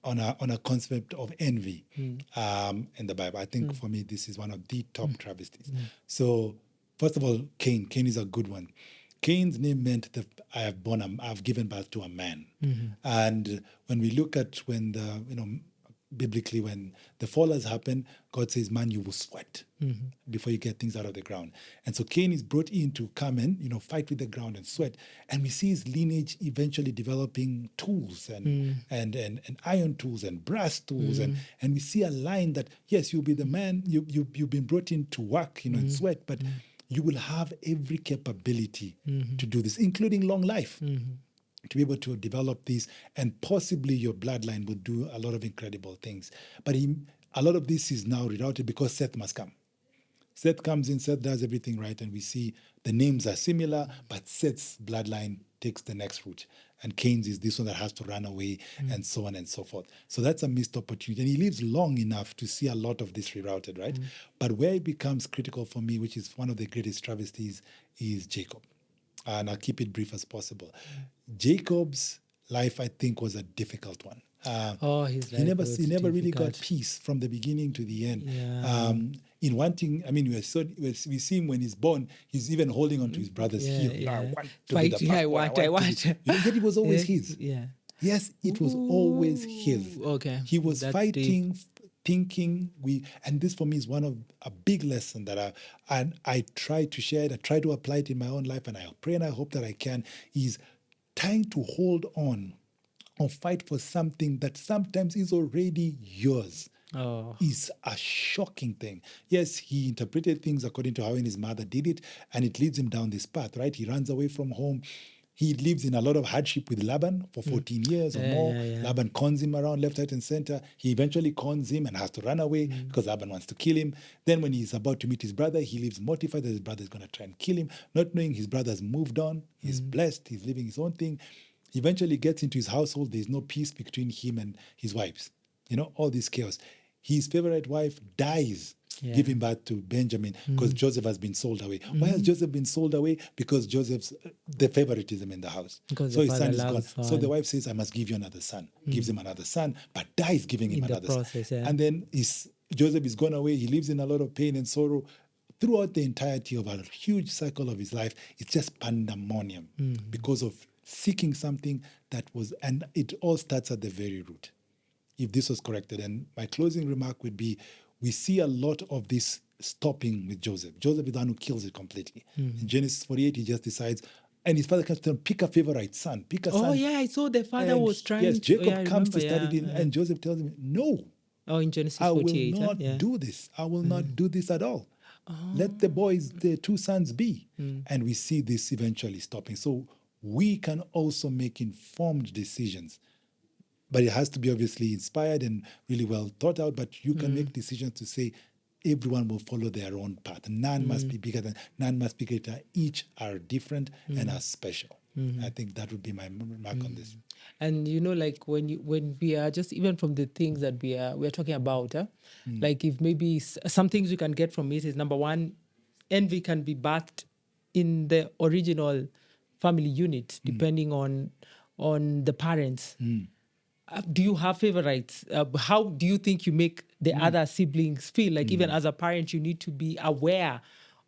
on a concept of envy in the Bible. I think for me, this is one of the top travesties. So, first of all, Cain. Cain is a good one. Cain's name meant that I've given birth to a man. And when we look at biblically, when the fall has happened, God says, man, you will sweat before you get things out of the ground. And so Cain is brought in to come and, fight with the ground and sweat. And we see his lineage eventually developing tools and iron tools and brass tools. And we see a line that, yes, you'll be the man, you've been brought in to work, and sweat, but you will have every capability to do this, including long life. To be able to develop this, and possibly your bloodline will do a lot of incredible things. But a lot of this is now rerouted because Seth must come. Seth comes in, Seth does everything right, and we see the names are similar, but Seth's bloodline takes the next route. And Cain's is this one that has to run away, and so on and so forth. So that's a missed opportunity. And he lives long enough to see a lot of this rerouted, right? But where it becomes critical for me, which is one of the greatest travesties, is Jacob. And I'll keep it brief as possible. Jacob's life, I think, was a difficult one. His life he never really got difficult. peace from the beginning to the end. Yeah. In wanting, we see him when he's born, he's even holding onto his brother's heel. Yeah. I want to Fight, be the yeah, firstborn, I want. to be-" Yet it was always his. Yeah. Yes, it was always his. Okay. He was That's fighting, thinking. And this for me is one of a big lesson that I try to share it. I try to apply it in my own life, and I pray and I hope that I can. Is trying to hold on or fight for something that sometimes is already yours. Is a shocking thing. Yes, he interpreted things according to how his mother did it, and it leads him down this path, right? He runs away from home. He lives in a lot of hardship with Laban for 14 years or more. Laban cons him around left, right, and center. He eventually cons him and has to run away because Laban wants to kill him. Then when he's about to meet his brother, he lives mortified that his brother is going to try and kill him, not knowing his brother has moved on. He's blessed. He's living his own thing. He eventually gets into his household. There's no peace between him and his wives. All this chaos. His favorite wife dies giving birth to Benjamin because Joseph has been sold away. Why has Joseph been sold away? Because Joseph's the favoritism in the house. Because so the his son father is gone. loves So the son. wife says, I must give you another son. Gives him another son, but dies giving him In the another process, son. yeah. And then Joseph is gone away. He lives in a lot of pain and sorrow. Throughout the entirety of a huge cycle of his life, it's just pandemonium because of seeking something that was, and it all starts at the very root. If this was corrected. And my closing remark would be, we see a lot of this stopping with Joseph. Joseph is the one who kills it completely. In Genesis 48, he just decides, and his father comes to tell him, pick a favorite son, pick a son. Oh, yeah, I saw the father was trying yes, to... Jacob I comes to remember, study it, and Joseph tells him, no, Oh, in Genesis I 48. will not Yeah. do this. I will not do this at all. Let the boys, the two sons be. And we see this eventually stopping. So we can also make informed decisions. But it has to be obviously inspired and really well thought out. But you can make decisions to say everyone will follow their own path. None must be bigger than, none must be greater. Each are different and are special. I think that would be my remark on this. And like when we are just even from the things that we're talking about, like if maybe some things we can get from it is, number one, envy can be birthed in the original family unit, depending on the parents. Do you have favorites? How do you think you make the other siblings feel? Like even as a parent, you need to be aware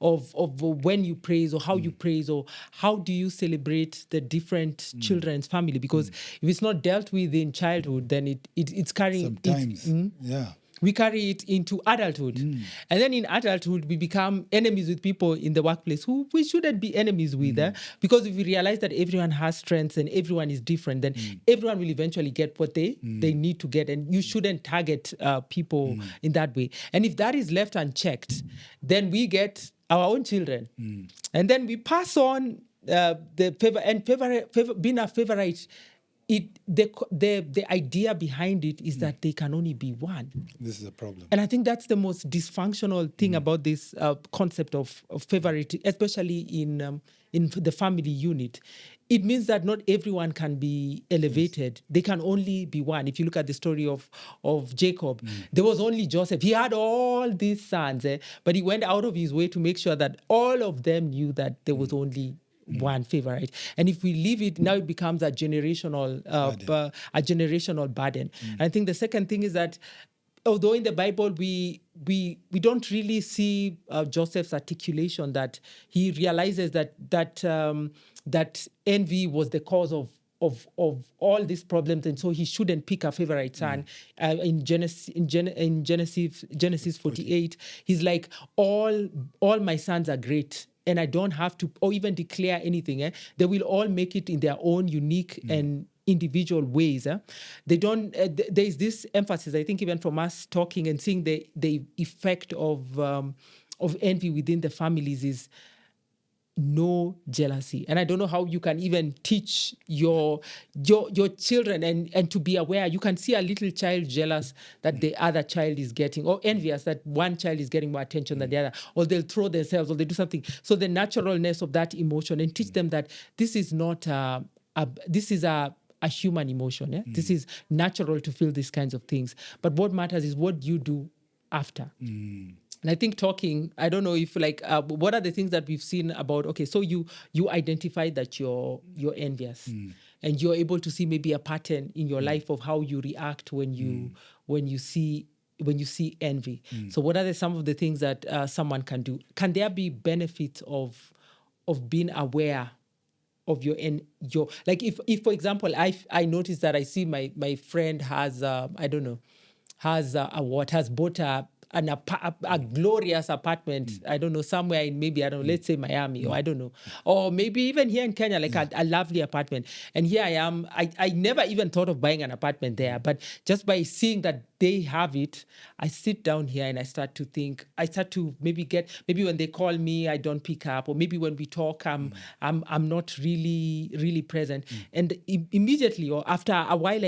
of when you praise or how you praise, or how do you celebrate the different children's family? Because if it's not dealt with in childhood, then it's carrying Sometimes, we carry it into adulthood. And then in adulthood, we become enemies with people in the workplace who we shouldn't be enemies with. Because if we realize that everyone has strengths and everyone is different, then everyone will eventually get what they need to get. And you shouldn't target people in that way. And if that is left unchecked, then we get our own children. And then we pass on the favor, and being a favorite the idea behind it is that they can only be one. This is a problem. And I think that's the most dysfunctional thing about this concept of favorite, especially in the family unit. It means that not everyone can be elevated. They can only be one. If you look at the story of Jacob, there was only Joseph. He had all these sons, but he went out of his way to make sure that all of them knew that there was only one favorite. And if we leave it, now it becomes a generational burden. And I think the second thing is that although in the Bible we don't really see Joseph's articulation that he realizes that envy was the cause of all these problems, and so he shouldn't pick a favorite son. In Genesis 48, he's like, all my sons are great, and I don't have to or even declare anything. They will all make it in their own unique and individual ways. They don't. There's this emphasis, I think, even from us talking and seeing the effect of envy within the families is no jealousy. And I don't know how you can even teach your children and to be aware. You can see a little child jealous that the other child is getting, or envious that one child is getting more attention than the other, or they'll throw themselves, or they do something. So the naturalness of that emotion, and teach them that this is not this is a human emotion. Yeah? This is natural to feel these kinds of things. But what matters is what you do after. And I think talking, I don't know if what are the things that we've seen about, okay, so you identify that you're envious and you're able to see maybe a pattern in your life of how you react when you see envy. So what are some of the things that someone can do? Can there be benefits of being aware of your like if for example I notice that I see my friend has has bought a glorious apartment, I don't know, somewhere in maybe, I don't know, let's say Miami, or I don't know, or maybe even here in Kenya, like a lovely apartment. And here I am, I never even thought of buying an apartment there, but just by seeing that they have it, I sit down here and I start to maybe when they call me, I don't pick up, or maybe when we talk, I'm not really present. And immediately or after a while,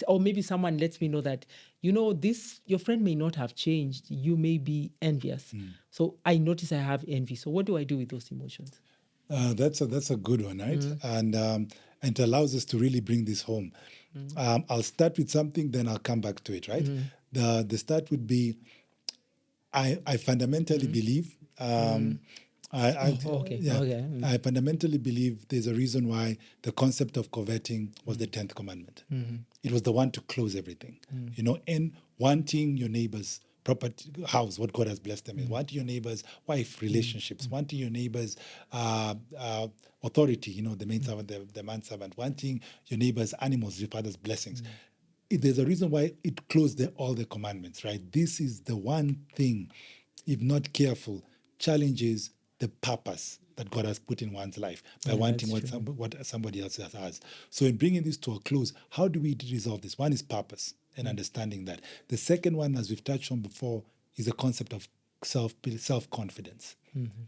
or maybe someone lets me know that, your friend may not have changed. You may be envious. So I notice I have envy. So what do I do with those emotions? That's a good one, right? And it allows us to really bring this home. I'll start with something, then I'll come back to it, right? The start would be, I fundamentally believe. I fundamentally believe there's a reason why the concept of coveting was the 10th commandment. It was the one to close everything, and wanting your neighbor's property, house, what God has blessed them with, wanting your neighbor's wife, relationships, wanting your neighbor's authority, the main servant, the manservant, wanting your neighbor's animals, your father's blessings. There's a reason why it closed all the commandments, right? This is the one thing, if not careful, challenges the purpose that God has put in one's life by wanting what somebody else has. So in bringing this to a close, how do we resolve this? One is purpose and understanding that. The second one, as we've touched on before, is the concept of self-confidence.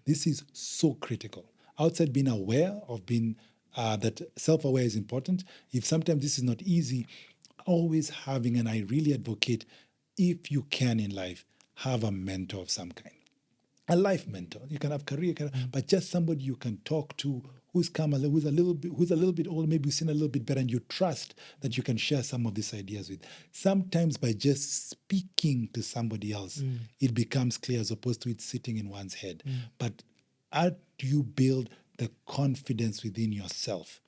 This is so critical. Outside being aware of being that self-aware is important. If sometimes this is not easy, always having, and I really advocate, if you can in life, have a mentor of some kind. A life mentor. You can have career, but just somebody you can talk to who's a little bit older, maybe who's seen a little bit better, and you trust that you can share some of these ideas with. Sometimes by just speaking to somebody else, it becomes clear as opposed to it sitting in one's head. But how do you build the confidence within yourself?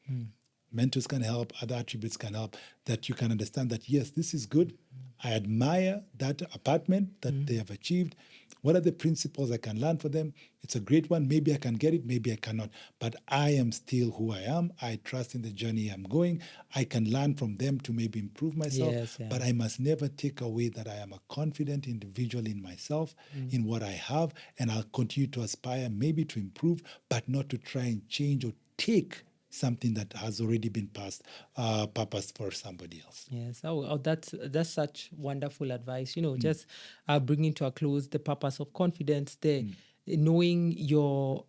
Mentors can help, other attributes can help, that you can understand that, yes, this is good. I admire that apartment that they have achieved. What are the principles I can learn for them? It's a great one. Maybe I can get it, maybe I cannot. But I am still who I am. I trust in the journey I'm going. I can learn from them to maybe improve myself. But I must never take away that I am a confident individual in myself, in what I have, and I'll continue to aspire maybe to improve, but not to try and change or take something that has already been purposed for somebody else. Yes, that's such wonderful advice. Just bringing to a close the purpose of confidence. knowing you're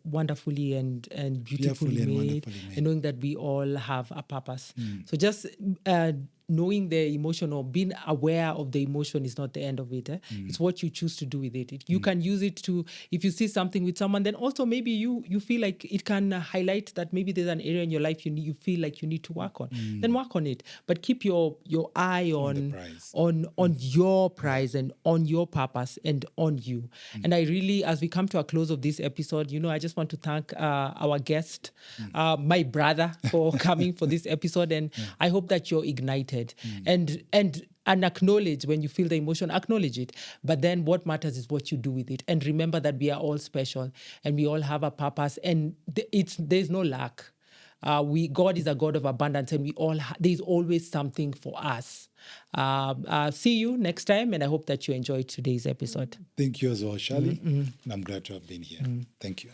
wonderfully and beautifully Fearfully and made, wonderfully made. and knowing that we all have a purpose. So just knowing the emotion or being aware of the emotion is not the end of it. It's what you choose to do with it. You can use it to, if you see something with someone, then also maybe you feel like it can highlight that maybe there's an area in your life you feel like you need to work on. Then work on it, but keep your eye the prize. on your prize and on your purpose and on you. And I really, as we come to a close of this episode, I just want to thank our guest, my brother, for coming for this episode. And I hope that you're ignited and acknowledge when you feel the emotion, acknowledge it. But then what matters is what you do with it. And remember that we are all special and we all have a purpose, and there's no lack. God is a God of abundance, and we all there's always something for us. See you next time, and I hope that you enjoyed today's episode. Thank you as well, Charlie. And I'm glad to have been here. Thank you.